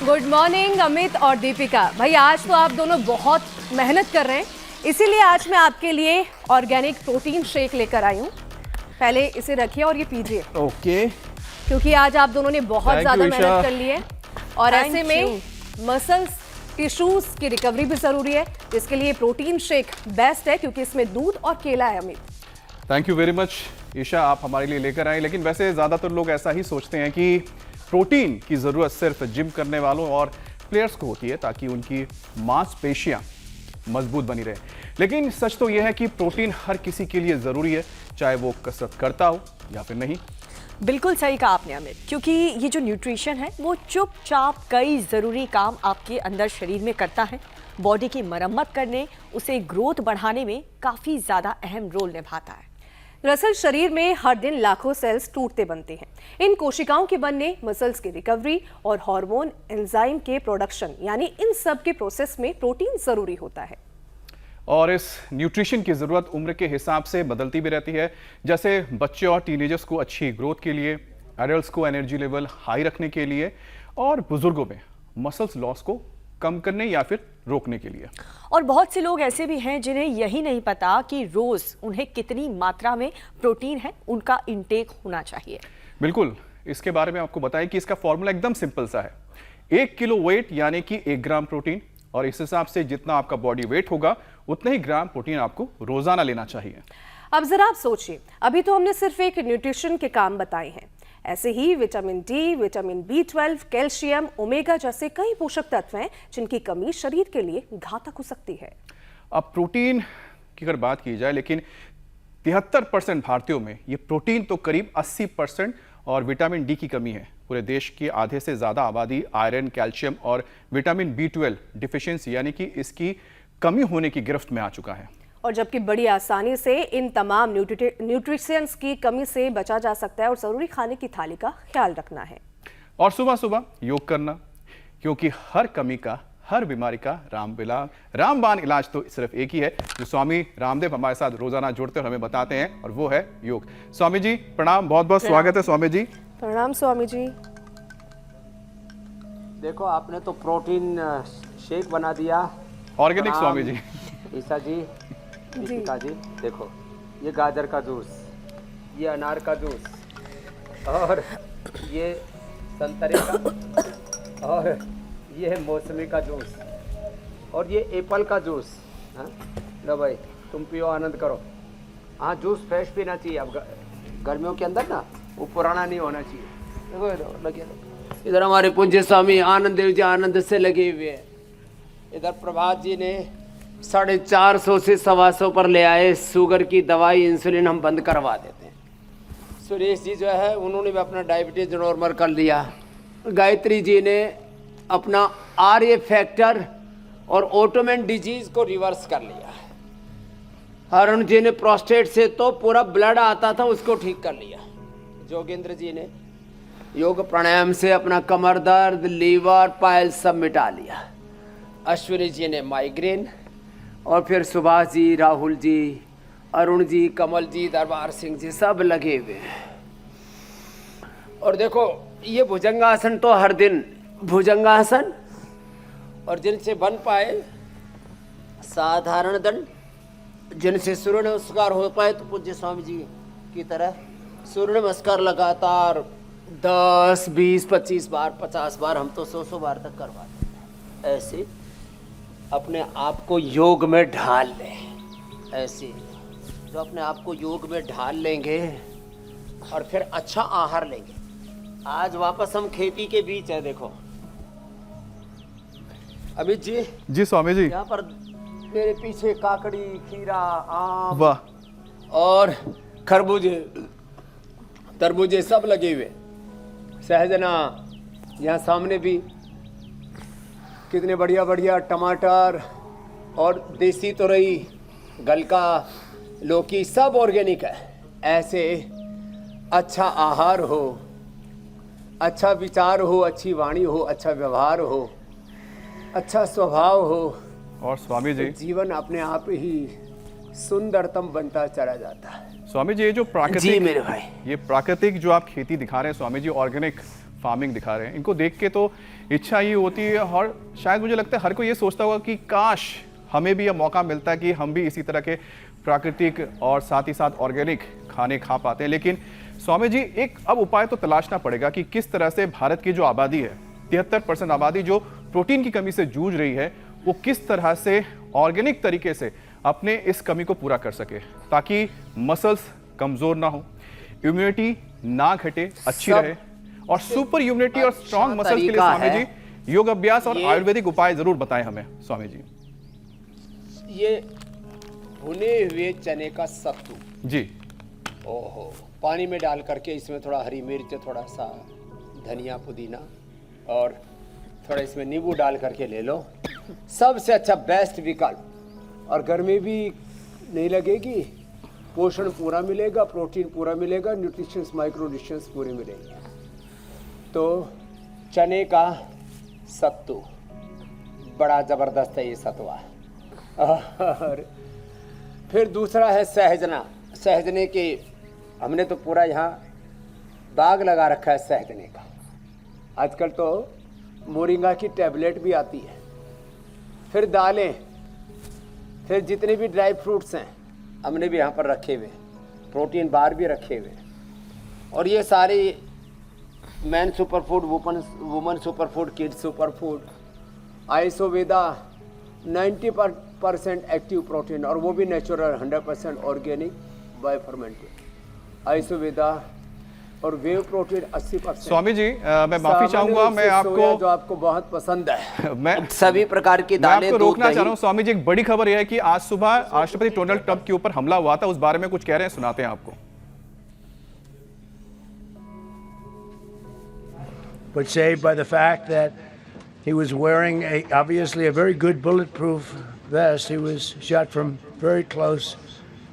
Good morning Amit और दीपिका। भाई आज तो आप दोनों बहुत मेहनत कर रहे हैं, इसीलिए आज मैं आपके लिए ऑर्गेनिक प्रोटीन शेक लेकर आई हूँ। पहले इसे रखिए और ये पीजिए। ओके। क्योंकि आज आप दोनों ने बहुत ज्यादा मेहनत कर ली है और ऐसे में मसल्स टिश्यूज की रिकवरी भी जरूरी है, जिसके लिए प्रोटीन शेक बेस्ट है क्योंकि इसमें दूध और केला है। Amit thank you very much Isha, आप हमारे लिए लेकर आए। लेकिन वैसे ज़्यादातर लोग ऐसा ही सोचते हैं कि प्रोटीन की ज़रूरत सिर्फ जिम करने वालों और प्लेयर्स को होती है ताकि उनकी मांसपेशियां मजबूत बनी रहे। लेकिन सच तो यह है कि प्रोटीन हर किसी के लिए ज़रूरी है, चाहे वो कसरत करता हो या फिर नहीं। बिल्कुल सही कहा आपने अमित, क्योंकि ये जो न्यूट्रिशन है वो चुपचाप कई ज़रूरी काम आपके अंदर शरीर में करता है। बॉडी की मरम्मत करने, उसे ग्रोथ बढ़ाने में काफ़ी ज़्यादा अहम रोल निभाता है। दरअसल शरीर में हर दिन लाखों सेल्स टूटते बनते हैं। इन कोशिकाओं के बनने, मसल्स की रिकवरी और हार्मोन एंजाइम के प्रोडक्शन, यानी इन सब के प्रोसेस में प्रोटीन जरूरी होता है। और इस न्यूट्रिशन की ज़रूरत उम्र के हिसाब से बदलती भी रहती है। जैसे बच्चे और टीनेजर्स को अच्छी ग्रोथ के लिए, एडल्ट्स को एनर्जी लेवल हाई रखने के लिए और बुजुर्गों में मसल्स लॉस को कम करने या फिर रोकने के लिए। और बहुत से लोग ऐसे भी हैं जिन्हें यही नहीं पता कि रोज उन्हें कितनी मात्रा में प्रोटीन है उनका इंटेक होना चाहिए। बिल्कुल, इसके बारे में आपको बताएं कि इसका फॉर्मूला एकदम सिंपल सा है। 1 किलो वेट यानी कि 1 ग्राम प्रोटीन, और इस हिसाब से जितना आपका बॉडी वेट होगा उतना ही ग्राम प्रोटीन आपको रोजाना लेना चाहिए। अब जरा आप सोचिए, अभी तो हमने सिर्फ एक न्यूट्रिशन के काम बताए हैं, ऐसे ही vitamin D, vitamin B12, calcium, omega जैसे कई पोषक तत्व हैं जिनकी कमी शरीर के लिए घातक हो सकती है। अब प्रोटीन की अगर बात की जाए, लेकिन 73% भारतीयों में ये प्रोटीन तो करीब 80% और विटामिन डी की कमी है। पूरे देश की आधे से ज्यादा आबादी आयरन, कैल्शियम और विटामिन B12 डिफिशियंसी यानी कि इसकी कमी होने की गिरफ्त में आ चुका है। और जबकि बड़ी आसानी से इन तमाम न्यूट्रिशंस की कमी से बचा जा सकता है और जरूरी खाने की थाली का ख्याल रखना है। और सुबह सुबह योग करना, क्योंकि हर कमी का, हर बीमारी का रामबाण इलाज तो सिर्फ एक ही है, जो स्वामी रामदेव हमारे साथ रोजाना जुड़ते और हमें बताते हैं, और वो है योग। स्वामी जी प्रणाम, बहुत बहुत स्वागत है। स्वामी जी प्रणाम। स्वामी जी देखो, आपने तो प्रोटीन शेक बना दिया ऑर्गेनिक। स्वामी जी, ईसा जी, दीपिका जी, देखो ये गाजर का जूस, ये अनार का जूस, और ये संतरे का, और ये मौसमी का जूस, और ये एप्पल का जूस। हाँ लो भाई, तुम पियो, आनंद करो। हाँ, जूस फ्रेश पीना चाहिए। अब गर्मियों के अंदर ना वो पुराना नहीं होना चाहिए। देखो लगे, इधर हमारे पूज्य स्वामी आनंद देव जी आनंद से लगे हुए हैं। इधर प्रभात जी ने 450 से 125 पर ले आए। शुगर की दवाई, इंसुलिन हम बंद करवा देते हैं। सुरेश जी जो है उन्होंने भी अपना डायबिटीज नॉर्मल कर लिया। गायत्री जी ने अपना आर्य फैक्टर और ऑटोमेन डिजीज को रिवर्स कर लिया। अरुण जी ने प्रोस्टेट से तो पूरा ब्लड आता था, उसको ठीक कर लिया। जोगेंद्र जी ने योग प्राणायाम से अपना कमर दर्द, लीवर, पाइल सब मिटा लिया। अश्विनी जी ने माइग्रेन, और फिर सुभाष जी, राहुल जी, अरुण जी, कमल जी, दरबार सिंह जी सब लगे हुए हैं। और देखो ये भुजंगासन तो हर दिन भुजंगासन, और जिनसे बन पाए साधारण दंड, जिनसे सूर्य नमस्कार हो पाए तो पूज्य स्वामी जी की तरह सूर्य नमस्कार लगातार 10, 20, 25 बार, 50 बार, हम तो 100 बार तक करवाते हैं। ऐसे अपने आप को योग में ढाल लें। ऐसे जो अपने आप को योग में ढाल लेंगे और फिर अच्छा आहार लेंगे। आज वापस हम खेती के बीच है। देखो अमित जी। जी स्वामी जी। यहाँ पर मेरे पीछे काकड़ी, खीरा, आम, वाह, और खरबूजे, तरबूजे सब लगे हुए। सहजना, यहाँ सामने भी कितने बढ़िया बढ़िया टमाटर, और देसी तुरई, गलका, लौकी, सब ऑर्गेनिक है। ऐसे अच्छा आहार हो, अच्छा विचार हो, अच्छी वाणी हो, अच्छा व्यवहार हो, अच्छा स्वभाव हो, और स्वामी जी तो जीवन अपने आप ही सुंदरतम बनता चला जाता है। स्वामी जी, ये जो जी प्राकृतिक, मेरे भाई, ये प्राकृतिक जो आप खेती दिखा रहे हैं स्वामी जी, ऑर्गेनिक फार्मिंग दिखा रहे हैं। इनको देख के तो इच्छा ही होती है, और शायद मुझे लगता है हर कोई ये सोचता होगा कि काश हमें भी यह मौका मिलता है कि हम भी इसी तरह के प्राकृतिक और साथ ही साथ ऑर्गेनिक खाने खा पाते हैं। लेकिन स्वामी जी, एक अब उपाय तो तलाशना पड़ेगा कि किस तरह से भारत की जो आबादी है, 73% आबादी जो प्रोटीन की कमी से जूझ रही है, वो किस तरह से ऑर्गेनिक तरीके से अपने इस कमी को पूरा कर सके, ताकि मसल्स कमजोर ना हो, इम्यूनिटी ना घटे, अच्छी रहे, और सुपर इम्यूनिटी और स्ट्रॉन्ग मसल्स के लिए स्वामी जी योग अभ्यास और आयुर्वेदिक उपाय जरूर बताएं हमें स्वामी जी। ये भुने हुए चने का सत्तू जी, ओहो, पानी में डाल करके इसमें थोड़ा हरी मिर्च, थोड़ा सा धनिया पुदीना और थोड़ा इसमें नींबू डाल करके ले लो। सबसे अच्छा बेस्ट विकल्प, और गर्मी भी नहीं लगेगी, पोषण पूरा मिलेगा, प्रोटीन पूरा मिलेगा, न्यूट्रिशंस माइक्रो न्यूट्रिशंस पूरे मिलेंगे। तो चने का सत्तू बड़ा ज़बरदस्त है ये सतुआ। और फिर दूसरा है सहजना। सहजने के हमने तो पूरा यहाँ बाग लगा रखा है सहजने का। आजकल तो मोरिंगा की टैबलेट भी आती है। फिर दालें, फिर जितने भी ड्राई फ्रूट्स हैं हमने भी यहाँ पर रखे हुए, प्रोटीन बार भी रखे हुए, और ये सारी man super food, woman super food, kids super food, Isoveda 90% active protein, और वो भी natural 100% organic bio fermented. Isoveda और वेव प्रोटीन 80%। स्वामी जी, मैं माफी चाहूंगा, मैं आपको जो आपको बहुत पसंद है, मैं सभी प्रकार की दालें, आपको रोकना चाह रहा हूं स्वामी जी। एक बड़ी खबर यह है कि आज सुबह राष्ट्रपति डोनाल्ड ट्रंप के ऊपर हमला हुआ था, उस बारे में कुछ कह रहे हैं, सुनाते हैं आपको। But saved by the fact that he was wearing obviously a very good bulletproof vest. He was shot from very close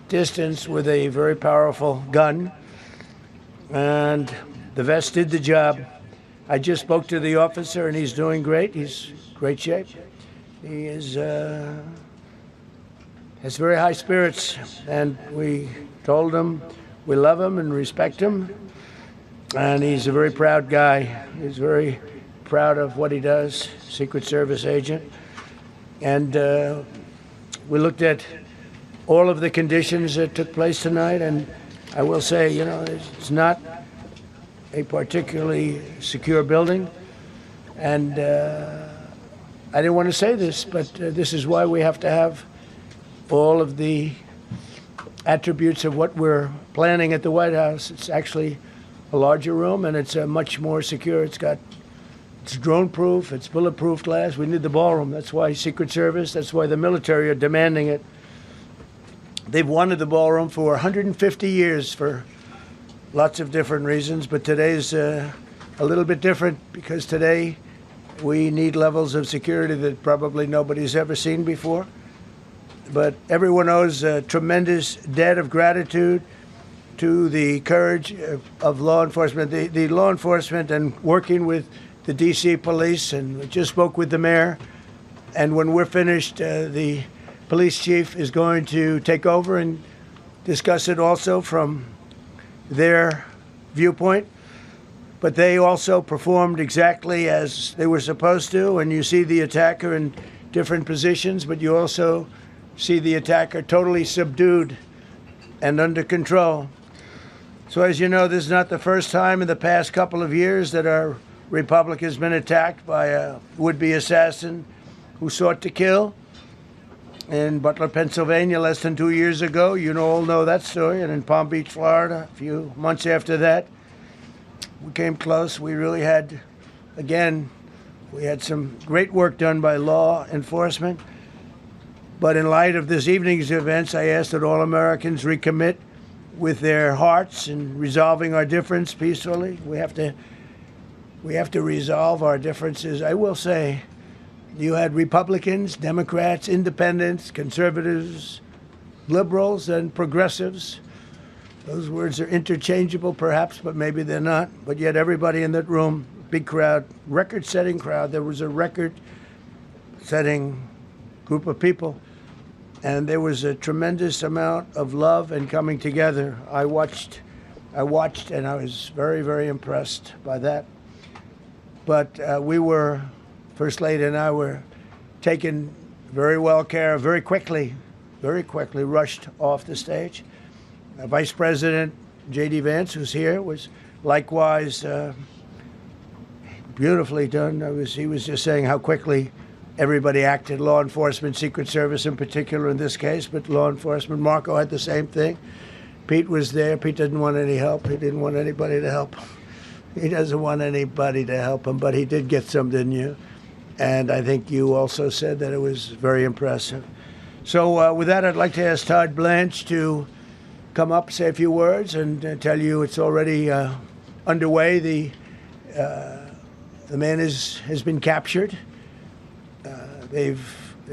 distance with a very powerful gun, and the vest did the job. I just spoke to the officer, and he's doing great. He's great shape. He has very high spirits, and we told him we love him and respect him. And he's a very proud guy. He's very proud of what he does, Secret Service agent. And we looked at all of the conditions that took place tonight, and I will say, you know, it's not a particularly secure building. And I didn't want to say this, but this is why we have to have all of the attributes of what we're planning at the White House. It's actually a larger room, and it's much more secure. It's drone proof, it's bulletproof glass. We need the ballroom. That's why Secret Service, that's why the military are demanding it. They've wanted the ballroom for 150 years for lots of different reasons, but today's a little bit different, because today we need levels of security that probably nobody's ever seen before. But everyone owes a tremendous debt of gratitude to the courage of law enforcement, the law enforcement, and working with the DC police. And we just spoke with the mayor, and when we're finished, the police chief is going to take over and discuss it also from their viewpoint. But they also performed exactly as they were supposed to, and you see the attacker in different positions, but you also see the attacker totally subdued and under control. So as you know, this is not the first time in the past couple of years that our republic has been attacked by a would-be assassin who sought to kill. In Butler, Pennsylvania, less than 2 years ago, you all know that story, and in Palm Beach, Florida, a few months after that, we came close. We really had, again, we had some great work done by law enforcement. But in light of this evening's events, I ask that all Americans recommit with their hearts and resolving our difference peacefully. We have to resolve our differences. I will say, you had Republicans, Democrats, Independents, Conservatives, Liberals, and Progressives. Those words are interchangeable, perhaps, but maybe they're not. But yet everybody in that room, big crowd, record-setting crowd. There was a record-setting group of people. And there was a tremendous amount of love and coming together. I watched, and I was very, very impressed by that. but we were, First Lady and I were taken very well care of, very quickly rushed off the stage. Vice President J.D. Vance, who's here, was likewise beautifully done. He was just saying how quickly everybody acted, law enforcement, Secret Service in particular in this case, but law enforcement. Marco had the same thing. Pete was there. Pete didn't want any help. He didn't want anybody to help him. He doesn't want anybody to help him, but he did get some, didn't you? And I think you also said that it was very impressive. So with that, I'd like to ask Todd Blanche to come up, say a few words, and tell you it's already underway. The man has been captured. They're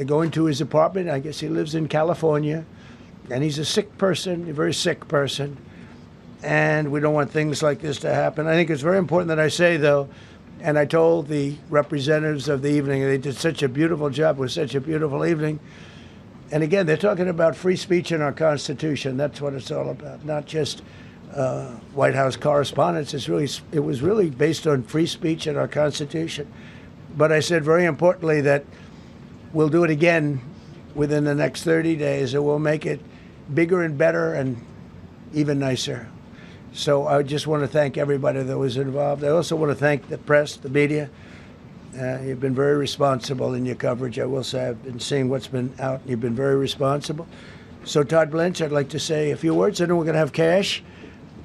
going to his apartment. I guess he lives in California, and he's a sick person, a very sick person, and we don't want things like this to happen. I think it's very important that I say, though, and I told the representatives of the evening, they did such a beautiful job. It was such a beautiful evening. And again, they're talking about free speech in our Constitution. That's what it's all about, not just White House correspondence. It was really based on free speech in our Constitution. But I said very importantly that we'll do it again within the next 30 days, and we'll make it bigger and better and even nicer. So I just want to thank everybody that was involved. I also want to thank the press, the media. You've been very responsible in your coverage. I will say I've been seeing what's been out. You've been very responsible. So Todd Blanche, I'd like to say a few words, and then we're going to have cash.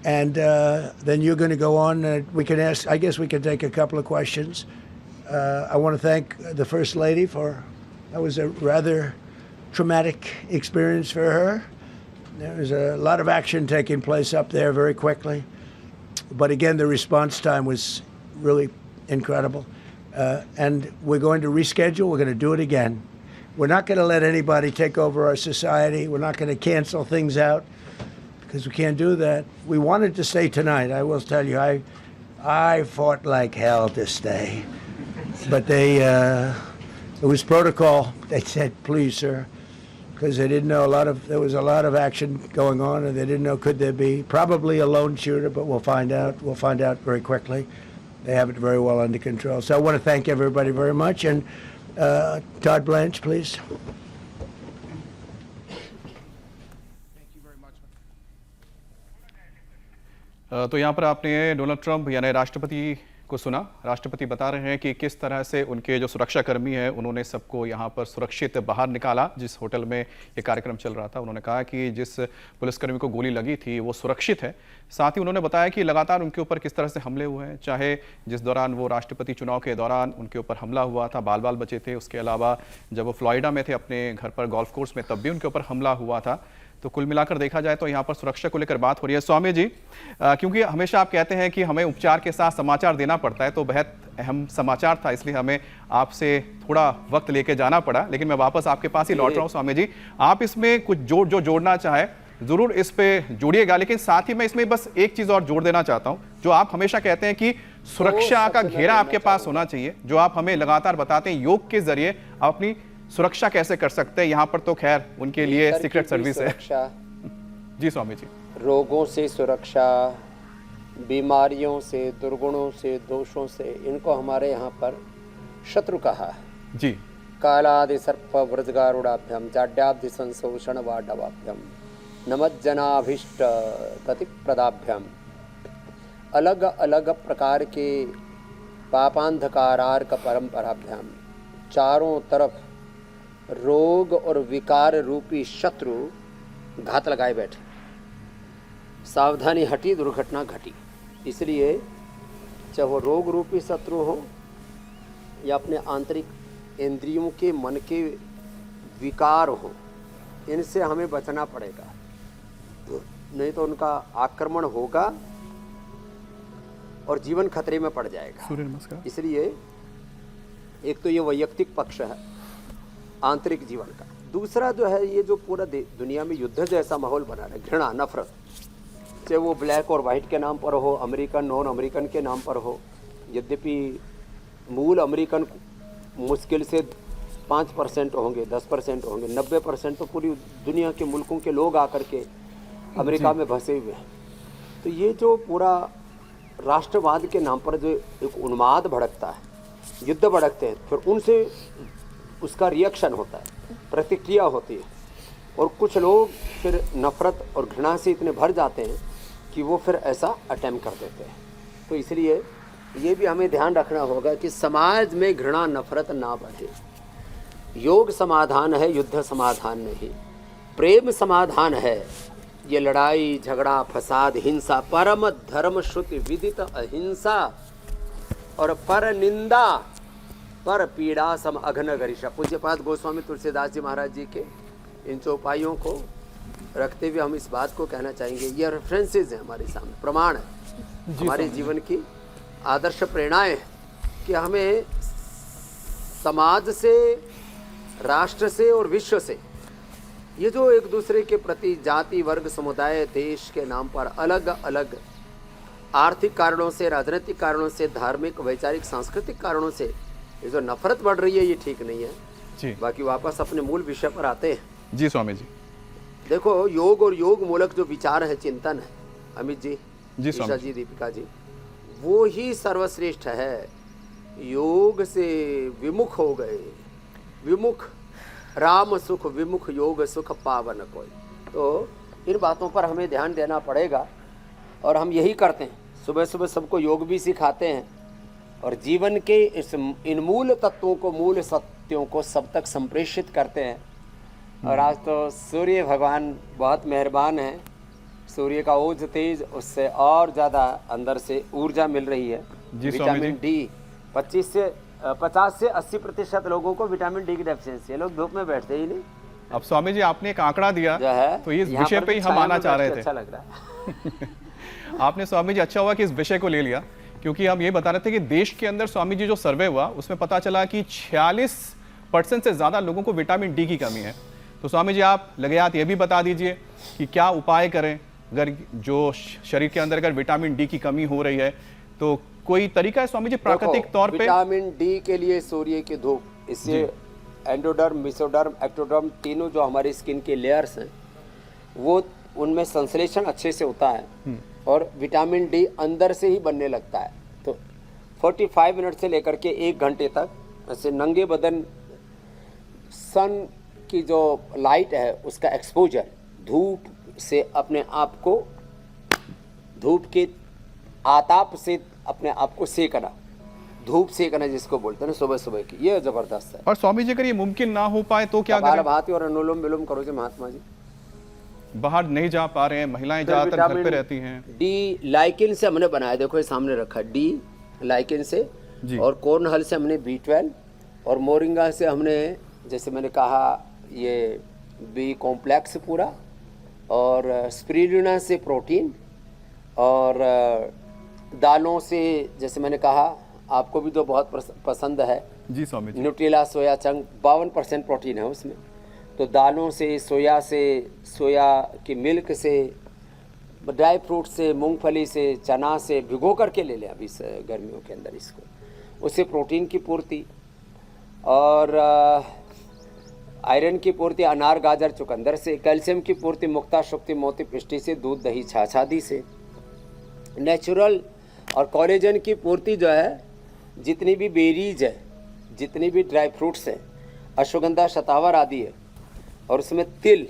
And then you're going to go on. We can ask, I guess we can take a couple of questions. I want to thank the First Lady that was a rather traumatic experience for her. There was a lot of action taking place up there very quickly. But again, the response time was really incredible. And we're going to reschedule. We're going to do it again. We're not going to let anybody take over our society. We're not going to cancel things out because we can't do that. We wanted to stay tonight. I will tell you, I fought like hell to stay. But it was protocol. They said, please, sir, because they didn't know there was a lot of action going on, and they didn't know could there be probably a lone shooter, but we'll find out. We'll find out very quickly. They have it very well under control. So I want to thank everybody very much. And Todd Blanche, please. तो यहाँ पर आपने Donald Trump यानी राष्ट्रपति को सुना। राष्ट्रपति बता रहे हैं कि किस तरह से उनके जो सुरक्षाकर्मी हैं उन्होंने सबको यहाँ पर सुरक्षित बाहर निकाला। जिस होटल में ये कार्यक्रम चल रहा था, उन्होंने कहा कि जिस पुलिसकर्मी को गोली लगी थी वो सुरक्षित है। साथ ही उन्होंने बताया कि लगातार उनके ऊपर किस तरह से हमले हुए हैं, चाहे जिस दौरान वो राष्ट्रपति चुनाव के दौरान उनके ऊपर हमला हुआ था, बाल बचे थे, उसके अलावा जब वो फ्लोरिडा में थे अपने घर पर गोल्फ कोर्स में, तब भी उनके ऊपर हमला हुआ था। तो कुल मिलाकर देखा जाए तो यहाँ पर सुरक्षा को लेकर बात हो रही है। स्वामी जी, क्योंकि हमेशा आप कहते हैं कि हमें उपचार के साथ समाचार देना पड़ता है, तो बेहद अहम समाचार था, इसलिए हमें आपसे थोड़ा वक्त लेके जाना पड़ा, लेकिन मैं वापस आपके पास ही लौट रहा हूँ। स्वामी जी, आप इसमें कुछ जोड़ना चाहे जरूर इस पे जोड़िएगा, लेकिन साथ ही मैं इसमें बस एक चीज और जोड़ देना चाहता हूँ। जो आप हमेशा कहते हैं कि सुरक्षा का घेरा आपके पास होना चाहिए, जो आप हमें लगातार बताते हैं योग के जरिए आप अपनी सुरक्षा कैसे कर सकते हैं। यहाँ पर तो खैर उनके लिए सीक्रेट सर्विस है। जी स्वामी जी। रोगों से सुरक्षा, बीमारियों से, दुर्गुणों से, दोषों से, इनको हमारे यहाँ पर शत्रु कहा है। जी। कालादि सर्प वृजगारुडाभ्यम जाड्याब्धि संशोषण वाडवाभ्यम नमज्जनाभीष्ट प्रतिप्रदाभ्यम। अलग अलग प्रकार के पापांधकारार्क परंपराभ्याम चारों तरफ रोग और विकार रूपी शत्रु घात लगाए बैठे। सावधानी हटी, दुर्घटना घटी। इसलिए चाहे वो रोग रूपी शत्रु हो या अपने आंतरिक इंद्रियों के, मन के विकार हो, इनसे हमें बचना पड़ेगा, नहीं तो उनका आक्रमण होगा और जीवन खतरे में पड़ जाएगा। सूर्य नमस्कार। इसलिए एक तो ये वैयक्तिक पक्ष है आंतरिक जीवन का। दूसरा जो है, ये जो पूरा दुनिया में युद्ध जैसा माहौल बना रहा है, घृणा, नफरत, चाहे वो ब्लैक और वाइट के नाम पर हो, अमेरिकन नॉन अमेरिकन के नाम पर हो। यद्यपि मूल अमेरिकन मुश्किल से 5% होंगे, 10% होंगे, 90% तो पूरी दुनिया के मुल्कों के लोग आकर के अमेरिका में बसे हुए हैं। तो ये जो पूरा राष्ट्रवाद के नाम पर जो एक उन्माद भड़कता है, युद्ध भड़कते हैं, फिर उनसे उसका रिएक्शन होता है, प्रतिक्रिया होती है, और कुछ लोग फिर नफरत और घृणा से इतने भर जाते हैं कि वो फिर ऐसा अटेम्प्ट कर देते हैं। तो इसलिए ये भी हमें ध्यान रखना होगा कि समाज में घृणा नफरत ना बढ़े। योग समाधान है, युद्ध समाधान नहीं। प्रेम समाधान है। ये लड़ाई झगड़ा फसाद हिंसा, परम धर्म श्रुति विदित अहिंसा और पर निंदा पर पीड़ा सम अघन गरिषा। पूज्यपाद गोस्वामी तुलसीदास जी महाराज जी के इन चौपाइयों को रखते हुए हम इस बात को कहना चाहेंगे, ये रेफरेंसेज हैं हमारे सामने, प्रमाण है हमारे जीवन की आदर्श प्रेरणाएं हैं कि हमें समाज से, राष्ट्र से और विश्व से ये जो एक दूसरे के प्रति जाति वर्ग समुदाय देश के नाम पर अलग अलग आर्थिक कारणों से, राजनीतिक कारणों से, धार्मिक वैचारिक सांस्कृतिक कारणों से ये जो नफरत बढ़ रही है ये ठीक नहीं है जी। बाकी वापस अपने मूल विषय पर आते हैं। जी स्वामी जी। देखो, योग और योग मूलक जो विचार है, चिंतन है, अमित जी, ईशा जी, दीपिका जी, वो ही सर्वश्रेष्ठ है। योग से विमुख हो गए, विमुख राम सुख विमुख योग सुख पावन कोई। तो इन बातों पर हमें ध्यान देना पड़ेगा और हम यही करते हैं। सुबह सुबह सबको योग भी सिखाते हैं और जीवन के इस इन मूल तत्वों को, मूल सत्यों को सब तक संप्रेषित करते हैं। और आज तो सूर्य भगवान बहुत मेहरबान है। सूर्य का ओज तेज, उससे और ज़्यादा अंदर से ऊर्जा मिल रही है। विटामिन डी 50 से 80% लोगों को विटामिन डी की डेफिशिएंसी है। लोग धूप में बैठते ही नहीं। अब स्वामी जी आपने एक आंकड़ा दिया है, तो इस विषय पे ही हम आना चाह रहे थे। अच्छा लग रहा है। आपने स्वामी जी, अच्छा हुआ कि इस विषय को ले लिया, क्योंकि हम ये बता रहे थे कि देश के अंदर स्वामी जी जो सर्वे हुआ उसमें पता चला कि 46% से ज़्यादा लोगों को विटामिन डी की कमी है। तो स्वामी जी आप लगे हाथ ये भी बता दीजिए कि क्या उपाय करें अगर जो शरीर के अंदर अगर विटामिन डी की कमी हो रही है, तो कोई तरीका है स्वामी जी प्राकृतिक तौर पे? विटामिन डी के लिए सूर्य की धूप, इससे एंडोडर्म, मेसोडर्म, एक्टोडर्म, तीनों जो हमारी स्किन के लेयर्स हैं वो उनमें संश्लेषण अच्छे से होता है और विटामिन डी अंदर से ही बनने लगता है। तो 45 मिनट से लेकर के 1 घंटे तक ऐसे नंगे बदन सन की जो लाइट है उसका एक्सपोजर, धूप से अपने आप को, धूप के आताप से अपने आप को सेकना, धूप सेकना जिसको बोलते हैं ना सुबह सुबह की, ये जबरदस्त है। और स्वामी जी अगर ये मुमकिन ना हो पाए तो क्या करें? भाती और अनुलोम विलोम करो जी महात्मा जी। बाहर नहीं जा पा रहे हैं, महिलाएं ज्यादातर घर पे रहती हैं। डी लाइकिन से हमने बनाया, देखो ये सामने रखा, डी लाइकिन से, और कॉर्नहल से हमने B12 और मोरिंगा से हमने, जैसे मैंने कहा, ये बी कॉम्प्लेक्स पूरा, और स्पिरुलिना से प्रोटीन, और दालों से जैसे मैंने कहा आपको भी तो बहुत पसंद है जी स्वामी जी, न्यूट्रेला सोया चंक, 52% प्रोटीन है उसमें। तो दालों से, सोया की मिल्क से, ड्राई फ्रूट से, मूंगफली से, चना से भिगो करके ले लें अभी इस गर्मियों के अंदर इसको, उससे प्रोटीन की पूर्ति और आयरन की पूर्ति अनार गाजर चुकंदर से, कैल्शियम की पूर्ति मुक्ता शुक्ति मोती पिष्टी से, दूध दही छाछ आदि से, नेचुरल और कोलेजन की पूर्ति जो है जितनी भी बेरीज है, जितनी भी ड्राई फ्रूट्स हैं, अश्वगंधा शतावर आदि है, और उसमें तिल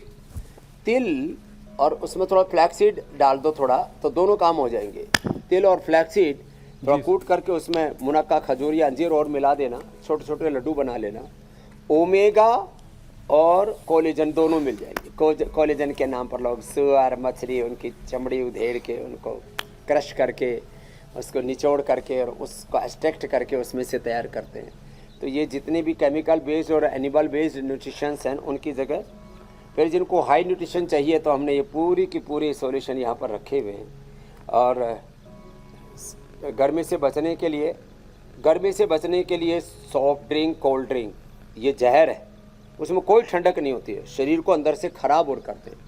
और उसमें थोड़ा फ्लैक्सीड डाल दो थोड़ा, तो दोनों काम हो जाएंगे। तिल और फ्लैक्सीड थोड़ा कूट करके उसमें मुनक्का, खजूर या अंजीर और मिला देना, छोटे छोटे लड्डू बना लेना। ओमेगा और कोलेजन दोनों मिल जाएंगे। कोलेजन के नाम पर लोग सुअर, मछली, उनकी चमड़ी उधेड़ के, उनको क्रश करके, उसको निचोड़ करके और उसको एक्सट्रैक्ट करके उसमें से तैयार करते हैं। तो ये जितने भी केमिकल बेस्ड और एनिमल बेस्ड न्यूट्रिशंस हैं उनकी जगह फिर जिनको हाई न्यूट्रिशन चाहिए तो हमने ये पूरी की पूरी सॉल्यूशन यहाँ पर रखे हुए हैं। और गर्मी से बचने के लिए सॉफ्ट ड्रिंक, कोल्ड ड्रिंक ये जहर है, उसमें कोई ठंडक नहीं होती है, शरीर को अंदर से खराब और करते हैं।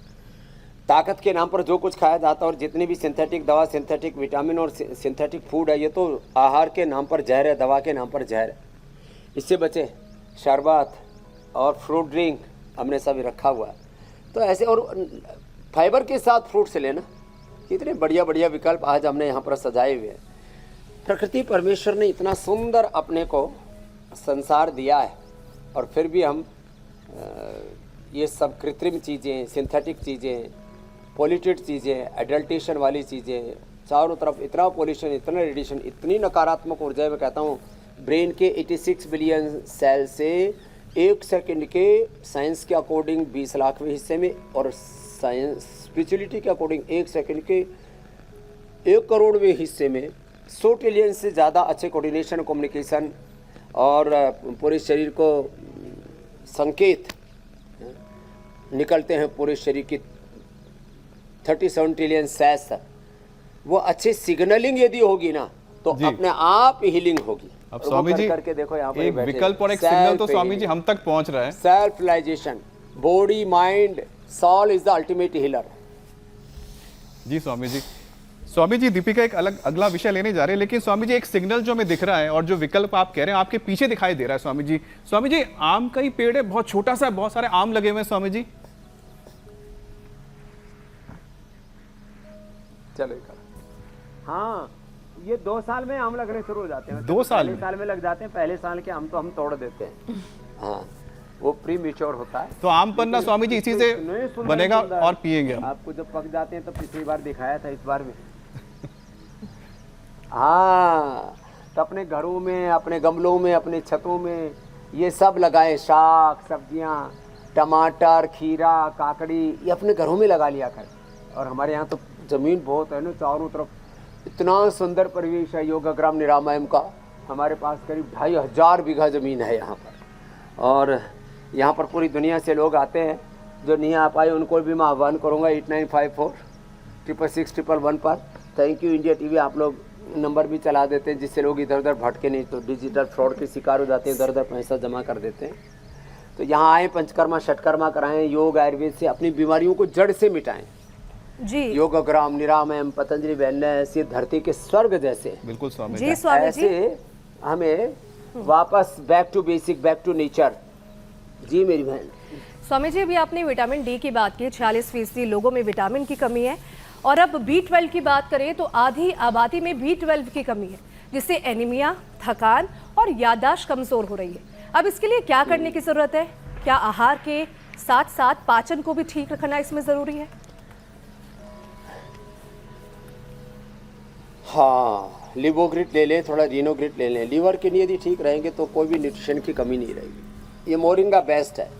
ताकत के नाम पर जो कुछ खाया जाता है और जितनी भी सिंथेटिक दवा, सिंथेटिक विटामिन और सिंथेटिक फूड है, ये तो आहार के नाम पर जहर है, दवा के नाम पर जहर है। इससे बचे। शरबत और फ्रूट ड्रिंक हमने सब रखा हुआ है। तो ऐसे, और फाइबर के साथ फ्रूट से लेना, कितने बढ़िया बढ़िया विकल्प आज हमने यहाँ पर सजाए हुए हैं। प्रकृति परमेश्वर ने इतना सुंदर अपने को संसार दिया है और फिर भी हम ये सब कृत्रिम चीज़ें, सिंथेटिक चीज़ें, पॉल्यूटेड चीज़ें, एडल्टेशन वाली चीज़ें, चारों तरफ इतना पॉल्यूशन, इतना रेडिएशन, इतनी नकारात्मक ऊर्जा है। मैं कहता हूँ ब्रेन के 86 बिलियन सेल से 1 सेकंड के साइंस के अकॉर्डिंग 20 लाखवें हिस्से में और साइंस स्पिरिचुअलिटी के अकॉर्डिंग 1 सेकंड के 1 करोड़वें हिस्से में 100 ट्रिलियन से ज़्यादा अच्छे कोऑर्डिनेशन, कम्युनिकेशन और पूरे शरीर को संकेत निकलते हैं पूरे शरीर की 37 ट्रिलियन सेल्स तक। वो अच्छे सिग्नलिंग यदि होगी ना तो अपने आप हीलिंग होगी। अब स्वामी जी करके देखो यहाँ पर एक विकल्प और एक सिग्नल तो स्वामी जी हम तक पहुंच रहा है। Self realisation, body mind soul is the ultimate healer. जी स्वामी जी। स्वामी जी दीपिका एक अलग अगला विषय लेने जा रहे हैं, लेकिन स्वामी जी एक सिग्नल जो हमें दिख रहा है और जो विकल्प आप कह रहे हैं आपके पीछे दिखाई दे रहा है स्वामी जी। स्वामी जी आम का ही पेड़ है, बहुत छोटा सा, बहुत सारे आम लगे हुए हैं स्वामी जी। चलो हाँ, ये 2 साल में आम लगने शुरू हो जाते हैं। 2 साल साल में लग जाते हैं। पहले साल के आम तो हम तोड़ देते हैं। हाँ, वो प्री मैच्योर होता है। तो आम पन्ना स्वामी जी इसी से बनेगा और पिएंगे हम। आपको जब पक जाते हैं तो पिछली बार दिखाया था, इस बार भी। हाँ, तो अपने घरों में, अपने गमलों में, अपने छतों में ये सब लगाए, साग सब्जियां, टमाटर, खीरा, काकड़ी, ये अपने घरों में लगा लिया कर। और हमारे यहाँ तो ज़मीन बहुत है ना, चारों तरफ इतना सुंदर परिवेश है योगाग्राम निरामयम का। हमारे पास करीब 2500 बीघा ज़मीन है यहाँ पर और यहाँ पर पूरी दुनिया से लोग आते हैं। जो नहीं आ पाए उनको भी मैं आह्वान करूँगा 8954 666 111 पर। थैंक यू इंडिया टीवी, आप लोग नंबर भी चला देते हैं जिससे लोग इधर उधर भटके नहीं तो डिजिटल फ्रॉड के शिकार हो जाते हैं, इधर उधर पैसा जमा कर देते हैं। तो यहाँ आए, पंचकर्मा षटकर्मा कराएं, योग आयुर्वेद से अपनी बीमारियों को जड़ से मिटाएं। जी योगाग्राम निरामयम, पतंजलि वेलनेस, ये धरती के स्वर्ग जैसे। बिल्कुल स्वामी जी स्वामी जी। ऐसे हमें वापस back to basic, back to nature. जी मेरी बहन। स्वामी जी अभी आपने विटामिन डी की बात की, 46% लोगों में विटामिन की कमी है और अब B12 की बात करें तो आधी आबादी में B12 की कमी है, जिससे एनीमिया, थकान और याददाश्त कमजोर हो रही है। अब इसके लिए क्या करने की जरूरत है? क्या आहार के साथ साथ पाचन को भी ठीक रखना इसमें जरूरी है? हाँ, लिवोग्रिट ले लें, थोड़ा रीनोग्रिट ले लें। लीवर के लिए यदि ठीक रहेंगे तो कोई भी न्यूट्रिशन की कमी नहीं रहेगी। ये मोरिंगा बेस्ट है।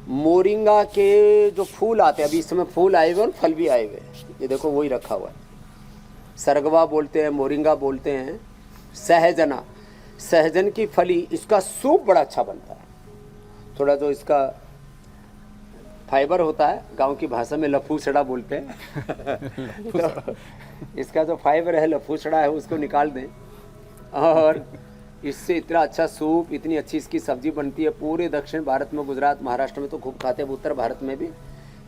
मोरिंगा के जो फूल आते हैं, अभी इस समय फूल आए हुए और फल भी आए हुए, ये देखो वही रखा हुआ है। सरगवा बोलते हैं, मोरिंगा बोलते हैं, सहजना, सहजन की फली, इसका सूप बड़ा अच्छा बनता है। थोड़ा जो इसका फाइबर होता है, गांव की भाषा में लफूसड़ा बोलते हैं। तो इसका जो फाइबर है, लफूसड़ा है, उसको निकाल दें और इससे इतना अच्छा सूप, इतनी अच्छी इसकी सब्जी बनती है। पूरे दक्षिण भारत में, गुजरात, महाराष्ट्र में तो खूब खाते हैं, उत्तर भारत में भी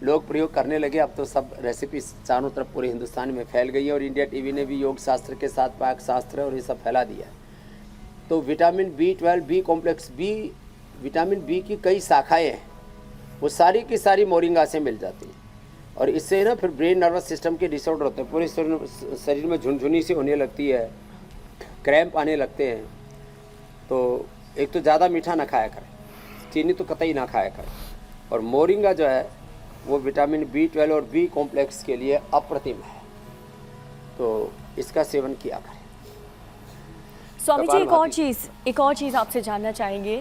लोग प्रयोग करने लगे। अब तो सब रेसिपी चारों तरफ पूरे हिंदुस्तान में फैल गई है और इंडिया टीवी ने भी योग शास्त्र के साथ पाक शास्त्र और ये सब फैला दिया है। तो vitamin B12, B complex B, vitamin B की कई शाखाएँ हैं, वो सारी की सारी मोरिंगा से मिल जाती है। और इससे ना फिर ब्रेन नर्वस सिस्टम के डिसऑर्डर होते हैं, पूरे शरीर में झुनझुनी सी होने लगती है, क्रैम्प आने लगते हैं। तो एक तो ज़्यादा मीठा ना खाया करें, चीनी तो कतई ना खाया करें। और मोरिंगा जो है वो विटामिन B12 और बी कॉम्प्लेक्स के लिए अप्रतिम है, तो इसका सेवन किया करें। स्वामी जी एक और चीज़ आपसे जानना चाहेंगे।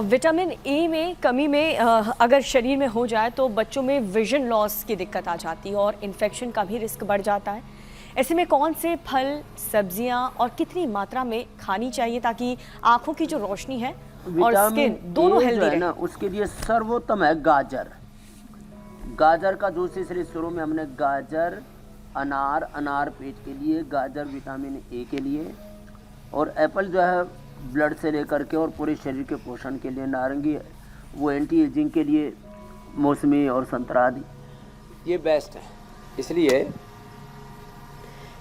विटामिन ए में कमी में अगर शरीर में हो जाए तो बच्चों में विजन लॉस की दिक्कत आ जाती है और इन्फेक्शन का भी रिस्क बढ़ जाता है। ऐसे में कौन से फल, सब्जियां और कितनी मात्रा में खानी चाहिए ताकि आंखों की जो रोशनी है और स्किन दोनों हेल्दी रहे? ना, उसके लिए सर्वोत्तम है गाजर। गाजर का जूस, इसलिए शुरू में हमने गाजर, अनार पेट के लिए, गाजर विटामिन ए के लिए, और एप्पल जो है ब्लड से लेकर के और पूरे शरीर के पोषण के लिए, नारंगी वो एंटी एजिंग के लिए, मौसमी और संतरा आदि ये बेस्ट है। इसलिए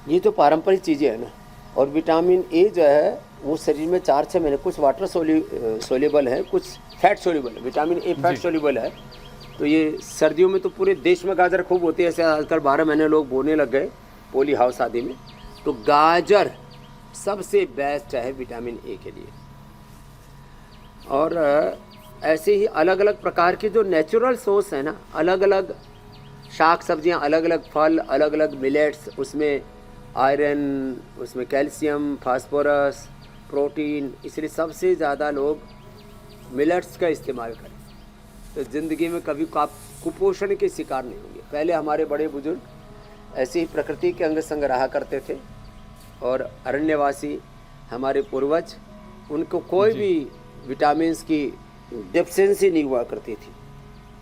ये तो पारंपरिक चीज़ें हैं ना। और विटामिन ए जो है वो शरीर में 4-6 महीने, कुछ वाटर सोल्यूबल है, कुछ फैट सोल्यूबल है। विटामिन ए फैट सोल्यूबल है। तो ये सर्दियों में तो पूरे देश में गाजर खूब होती है, ऐसे आजकल 12 महीने लोग बोने लग गए, पोली हाउस आदि में। तो गाजर सबसे बेस्ट है विटामिन ए के लिए। और ऐसे ही अलग अलग प्रकार के जो नेचुरल सोर्स है ना, अलग अलग शाक सब्जियां, अलग अलग फल, अलग अलग मिलेट्स, उसमें आयरन, उसमें कैल्शियम, फास्फोरस, प्रोटीन, इसलिए सबसे ज़्यादा लोग मिलेट्स का इस्तेमाल करें तो ज़िंदगी में कभी कुपोषण के शिकार नहीं होंगे। पहले हमारे बड़े बुजुर्ग ऐसे ही प्रकृति के अंग संग रहा करते थे और अरण्यवासी हमारे पूर्वज, उनको कोई भी विटामिन्स की डेफिशिएंसी नहीं हुआ करती थी।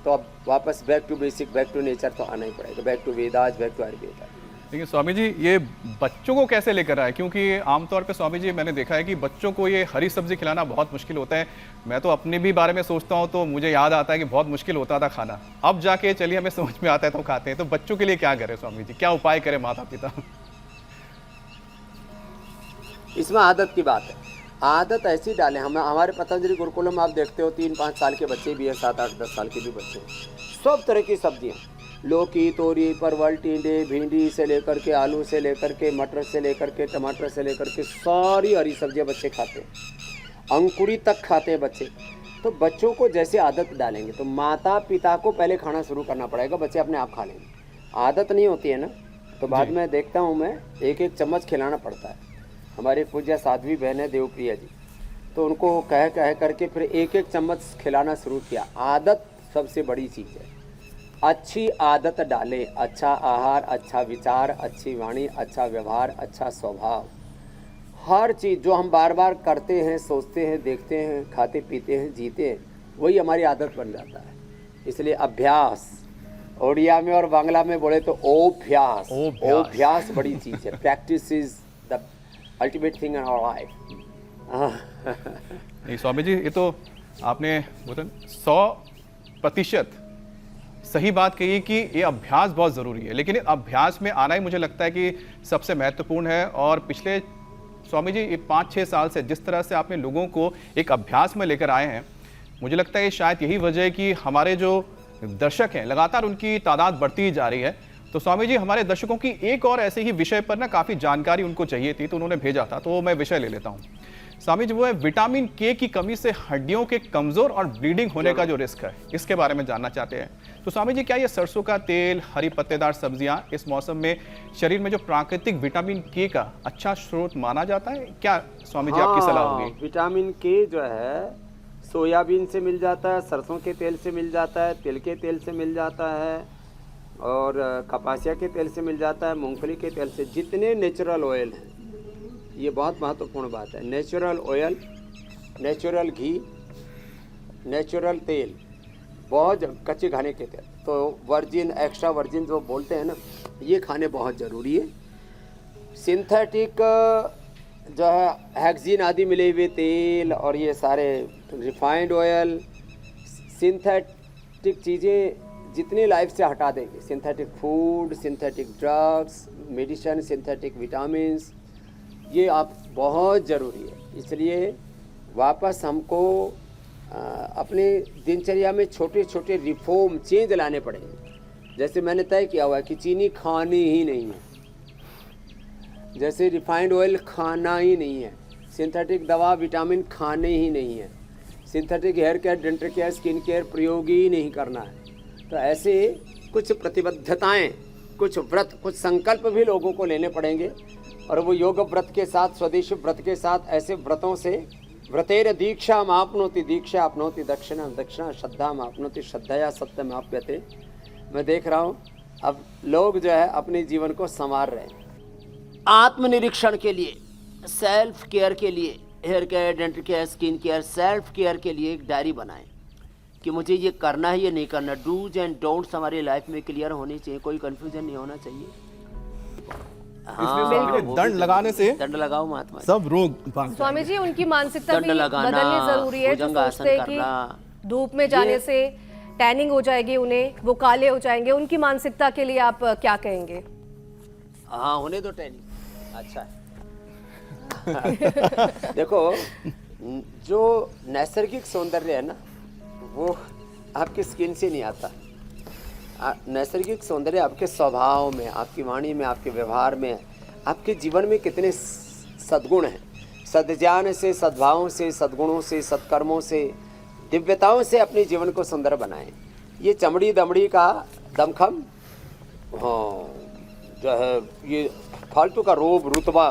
तो अब वापस back to basic, back to nature तो आना ही पड़ेगा, back to Vedas, back to Ayurveda. लेकिन स्वामी जी ये बच्चों को कैसे लेकर आए, क्योंकि आमतौर पे स्वामी जी मैंने देखा है कि बच्चों को ये हरी सब्जी खिलाना बहुत मुश्किल होता है। मैं तो अपने भी बारे में सोचता हूँ तो मुझे याद आता है कि बहुत मुश्किल होता था खाना, अब जाके चलिए हमें समझ में आता है तो खाते हैं। तो बच्चों के लिए क्या करें स्वामी जी, क्या उपाय करें माता पिता? इसमें आदत की बात है, आदत ऐसी डालें। हम हमारे पतंजलि गुरुकुलम में आप देखते हो 3-5 साल के बच्चे भी हैं, 7-8-10 साल के भी बच्चे हैं। सब तरह की सब्जियां, लौकी, तोरी, परवल, टिंडे, भिंडी से लेकर के, आलू से लेकर के, मटर से लेकर के, टमाटर से लेकर के, सारी हरी सब्जियां बच्चे खाते हैं, अंकुरी तक खाते हैं बच्चे। तो बच्चों को जैसे आदत डालेंगे तो माता पिता को पहले खाना शुरू करना पड़ेगा, बच्चे अपने आप खा लेंगे। आदत नहीं होती है ना, तो बाद में देखता हूँ मैं 1-1 चम्मच खिलाना पड़ता है। हमारे पूज्य साध्वी बहन है देवप्रिया जी, तो उनको कह करके फिर 1-1 चम्मच खिलाना शुरू किया। आदत सबसे बड़ी चीज़ है, अच्छी आदत डालें, अच्छा आहार, अच्छा विचार, अच्छी वाणी, अच्छा व्यवहार, अच्छा स्वभाव, हर चीज़ जो हम बार बार करते हैं, सोचते हैं, देखते हैं, खाते पीते हैं, जीते हैं, वही हमारी आदत बन जाता है। इसलिए अभ्यास, ओडिया में और बांग्ला में बोले तो ओभ्यास, ओभ्यास बड़ी चीज़ है। Practice is the ultimate thing in our life. नहीं स्वामी जी, ये तो आपने 100% सही बात कही कि ये अभ्यास बहुत ज़रूरी है, लेकिन अभ्यास में आना ही मुझे लगता है कि सबसे महत्वपूर्ण है। और पिछले स्वामी जी ये 5-6 साल से जिस तरह से आपने लोगों को एक अभ्यास में लेकर आए हैं, मुझे लगता है शायद यही वजह है कि हमारे जो दर्शक हैं लगातार उनकी तादाद बढ़ती ही जा रही है। तो स्वामी जी हमारे दर्शकों की एक और ऐसे ही विषय पर ना काफ़ी जानकारी उनको चाहिए थी, तो उन्होंने भेजा था, तो मैं विषय ले लेता हूँ स्वामी जी। वो है विटामिन के की कमी से हड्डियों के कमजोर और ब्लीडिंग होने का जो रिस्क है, इसके बारे में जानना चाहते हैं। तो स्वामी जी क्या ये सरसों का तेल, हरी पत्तेदार सब्जियां इस मौसम में शरीर में जो प्राकृतिक विटामिन के का अच्छा स्रोत माना जाता है क्या स्वामी जी? आपकी सलाह होगी। विटामिन के जो है सोयाबीन से मिल जाता है, सरसों के तेल से मिल जाता है, तिल के तेल से मिल जाता है, और कपासिया के तेल से मिल जाता है, मूंगफली के तेल से। जितने नेचुरल ऑयल हैं, ये बहुत महत्वपूर्ण बात है, नेचुरल ऑयल, नेचुरल घी, नेचुरल तेल, बहुत कच्चे खाने के तेल, तो वर्जिन, एक्स्ट्रा वर्जिन जो बोलते हैं ना, ये खाने बहुत ज़रूरी है। सिंथेटिक जो है हेक्सिन आदि मिले हुए तेल और ये सारे रिफाइंड ऑयल, सिंथेटिक चीज़ें जितनी लाइफ से हटा देंगे, synthetic food, synthetic drugs, medicine, synthetic vitamins, ये आप बहुत ज़रूरी है। इसलिए वापस हमको अपने दिनचर्या में छोटे छोटे रिफॉर्म, चेंज लाने पड़ेंगे। जैसे मैंने तय किया हुआ है कि चीनी खानी ही नहीं है, जैसे रिफाइंड ऑयल खाना ही नहीं है, सिंथेटिक दवा विटामिन खाने ही नहीं है, synthetic hair care, dental care, skin care प्रयोग ही नहीं करना है। तो ऐसे कुछ प्रतिबद्धताएं, कुछ व्रत, कुछ संकल्प भी लोगों को लेने पड़ेंगे। और वो योग व्रत के साथ, स्वदेशी व्रत के साथ, ऐसे व्रतों से व्रतेर दीक्षा आपनोति, दीक्षा आपनोति दक्षिणा, दक्षिणा श्रद्धा आपनोति, श्रद्धया सत्यम आप्यते। मैं देख रहा हूँ अब लोग जो है अपने जीवन को संवार रहे हैं। आत्मनिरीक्षण के लिए, सेल्फ केयर के लिए, hair care, dental care, skin care, self care के लिए एक डायरी बनाएं कि मुझे ये करना है, ये नहीं करना। डूज एंड डोंट्स हमारी लाइफ में क्लियर होनी चाहिए, कोई कंफ्यूजन नहीं होना चाहिए। दंड लगाने से दंड लगाओ महात्मा, सब रोग भाग स्वामी जी उनकी मानसिकता दंड भी लगाना, बदलनी जरूरी है, जो भुजंगासन सोचते हैं करना। कि धूप में जाने से टैनिंग हो जाएगी, उन्हें वो काले हो जाएंगे, उनकी मानसिकता के लिए आप क्या कहेंगे? हाँ, होने दो टैनिंग, अच्छा है। देखो, जो नैसर्गिक सौंदर्य है ना, वो आपकी स्किन से नहीं आता। नैसर्गिक सौंदर्य आपके स्वभाव में, आपकी वाणी में, आपके व्यवहार में, आपके जीवन में कितने सद्गुण हैं। सद्ज्ञान से, सद्भावों से, सद्गुणों से, सत्कर्मों से, दिव्यताओं से अपने जीवन को सुंदर बनाएं। ये चमड़ी दमड़ी का दमखम, हाँ जो है ये फालतू का रोब रुतबा,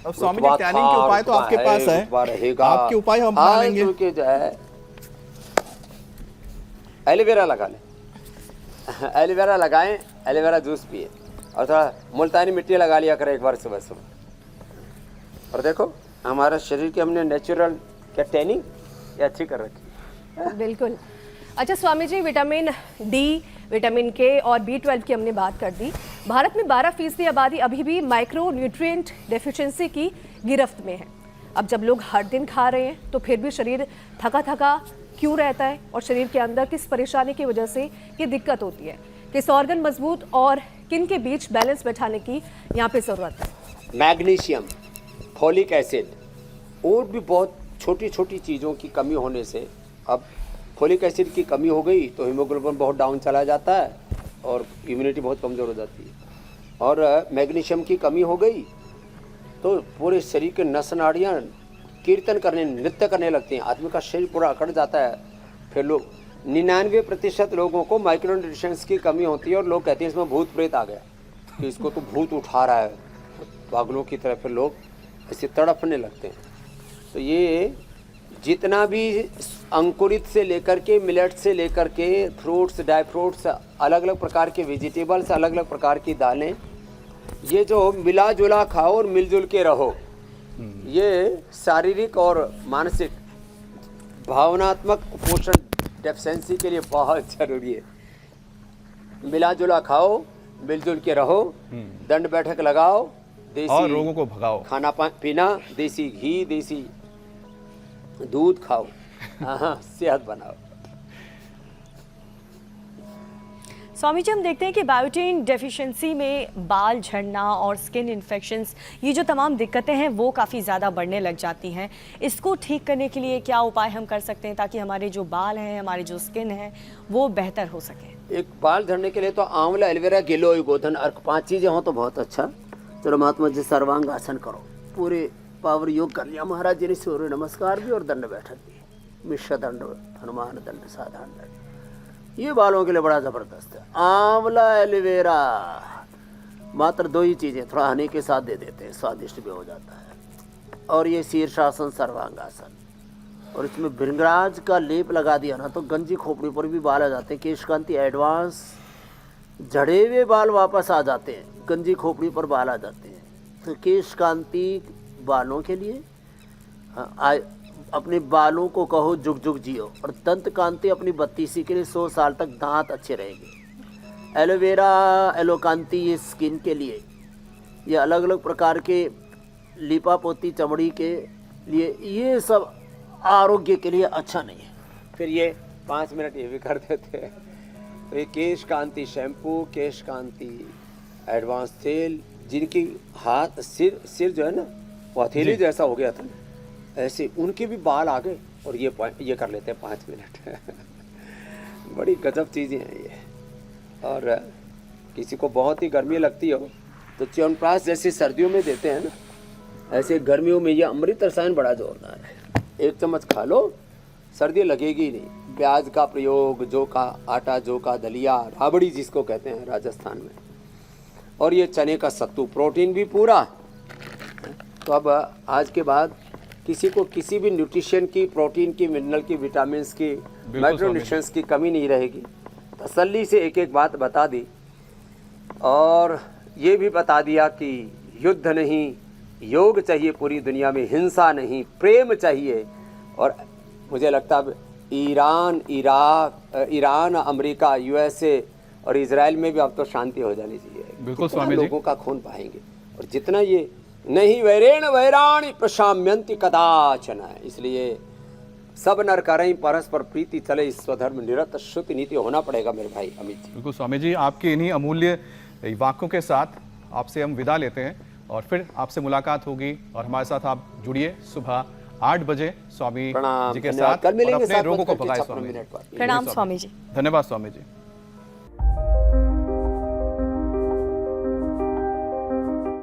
अब स्वामी जी टैनिंग के उपाय तो आपके पास है, रहेगा आपके उपाय हम बना लेंगे। क्योंकि जो है एलोवेरा लगा लें, एलोवेरा लगाएं, एलोवेरा जूस पिए और थोड़ा मुल्तानी मिट्टी लगा लिया करें एक बार सुबह सुबह। और देखो हमारा शरीर की हमने नेचुरल क्या टैनिंग ये अच्छी कर रखी है। बिल्कुल। अच्छा Swami ji, vitamin D, vitamin के और B12 की हमने बात कर दी। भारत में 12% आबादी अभी भी माइक्रो न्यूट्रिएंट डेफिशिएंसी की गिरफ्त में है। अब जब लोग हर दिन खा रहे हैं तो फिर भी शरीर थका थका क्यों रहता है, और शरीर के अंदर किस परेशानी की वजह से ये दिक्कत होती है? किस ऑर्गन मजबूत और किन के बीच बैलेंस बैठाने की यहाँ पे ज़रूरत है? मैग्नीशियम, फॉलिक एसिड और भी बहुत छोटी छोटी चीज़ों की कमी होने से, अब फॉलिक एसिड की कमी हो गई तो हीमोग्लोबिन बहुत डाउन चला जाता है और इम्यूनिटी बहुत कमज़ोर हो जाती है। और मैग्नीशियम की कमी हो गई तो पूरे शरीर के नस नाड़ियाँ कीर्तन करने, नृत्य करने लगती हैं, आदमी का शरीर पूरा अकड़ जाता है। फिर लोग 99% लोगों को माइक्रोन्यूट्रिएंट्स की कमी होती है और लोग कहते हैं इसमें भूत प्रेत आ गया, कि इसको तो भूत उठा रहा है, पागलों की तरह फिर लोग ऐसे तड़पने लगते हैं। तो ये जितना भी अंकुरित से लेकर के, मिलेट से लेकर के, फ्रूट्स, ड्राई फ्रूट्स, अलग अलग प्रकार के वेजिटेबल्स, अलग अलग प्रकार की दालें, ये जो मिला जुला खाओ और मिलजुल के रहो, ये शारीरिक और मानसिक भावनात्मक पोषण डेफिशिएंसी के लिए बहुत जरूरी है। मिला जुला खाओ, मिलजुल के रहो, दंड बैठक लगाओ, देसी और रोगों को भगाओ, खाना पीना, देसी घी, देसी दूध खाओ, हाँ सेहत बनाओ। स्वामी जी, हम देखते हैं कि बायोटिन डेफिशिएंसी में बाल झड़ना और स्किन इन्फेक्शंस, ये जो तमाम दिक्कतें हैं वो काफ़ी ज़्यादा बढ़ने लग जाती हैं। इसको ठीक करने के लिए क्या उपाय हम कर सकते हैं ताकि हमारे जो बाल हैं, हमारे जो स्किन है वो बेहतर हो सके? एक बाल झड़ने के लिए तो आंवला, एलोवेरा, गिलोय, गोधन, अर्क 5 चीज़ें हों तो बहुत अच्छा। चलो महात्मा जी सर्वांग आसन करो, पूरे पावर योग कर लिया महाराज जी ने, सूर्य नमस्कार भी और दंड बैठक भी, मिश्र दंड, हनुमान दंड, साधारण दंड, ये बालों के लिए बड़ा ज़बरदस्त है। आंवला, एलोवेरा, मात्र 2 ही चीज़ें, थोड़ा हनी के साथ दे देते हैं, स्वादिष्ट भी हो जाता है। और ये शीर्षासन, सर्वांगासन, और इसमें भृंगराज का लेप लगा दिया ना तो गंजी खोपड़ी पर भी बाल आ जाते हैं। केश कांति एडवांस, झड़े हुए बाल वापस आ जाते हैं, गंजी खोपड़ी पर बाल आ जाते हैं। तो केश कांति बालों के लिए अपने बालों को कहो जुग जुग जियो, और दंत कांति अपनी 32 के लिए 100 साल तक दांत अच्छे रहेंगे। एलोवेरा, एलोकांति ये स्किन के लिए, ये अलग अलग प्रकार के लिपापोती चमड़ी के लिए, ये सब आरोग्य के लिए अच्छा नहीं है। फिर ये 5 मिनट ये भी कर देते हैं। तो ये केश कांति शैम्पू, केश कांति एडवांस तेल, जिनकी हाथ सिर जो है ना वो हथेली जैसा हो गया था, ऐसे उनके भी बाल आ गए, और ये कर लेते हैं 5 मिनट। बड़ी गजब चीज़ें हैं ये। और किसी को बहुत ही गर्मी लगती हो तो च्यवनप्राश जैसे सर्दियों में देते हैं ना, ऐसे गर्मियों में ये अमृत रसायन बड़ा जोरदार है। 1 चम्मच खा लो, सर्दी लगेगी ही नहीं। प्याज का प्रयोग, जौ का आटा, जौ का दलिया, राबड़ी जिसको कहते हैं राजस्थान में, और ये चने का सत्तू, प्रोटीन भी पूरा। तो अब आज के बाद किसी को किसी भी न्यूट्रिशन की, प्रोटीन की, मिनरल की, विटामिन की, माइक्रोन्यूट्रिएंट्स की कमी नहीं रहेगी। तसल्ली से एक एक बात बता दी, और ये भी बता दिया कि युद्ध नहीं, योग चाहिए पूरी दुनिया में, हिंसा नहीं, प्रेम चाहिए। और मुझे लगता है Iran, Iraq, Iran, America, USA और इजराइल में भी अब तो शांति हो जानी चाहिए। बिल्कुल कितना स्वामी जी। लोगों का खून बहाएंगे, और जितना ये नहीं वैरेण वैराणी प्रशाम्यंति कदाचन, इसलिए सब नर करें परस्पर प्रीति चले, स्वधर्म निरत श्रुति नीति होना पड़ेगा मेरे भाई अमित जी। बिल्कुल स्वामी जी, आपके इन्हीं अमूल्य वाक्यों के साथ आपसे हम विदा लेते हैं, और फिर आपसे मुलाकात होगी, और हमारे साथ आप जुड़िए सुबह 8 बजे स्वामी प्रणाम, जी के धन्यवाद। साथ, कल और मिलेंगे अपने 7 रोगों को बजकर भगाए 56 स्वामी जी। मिनट पर। प्रणाम स्वामी जी। धन्यवाद स्वामी जी।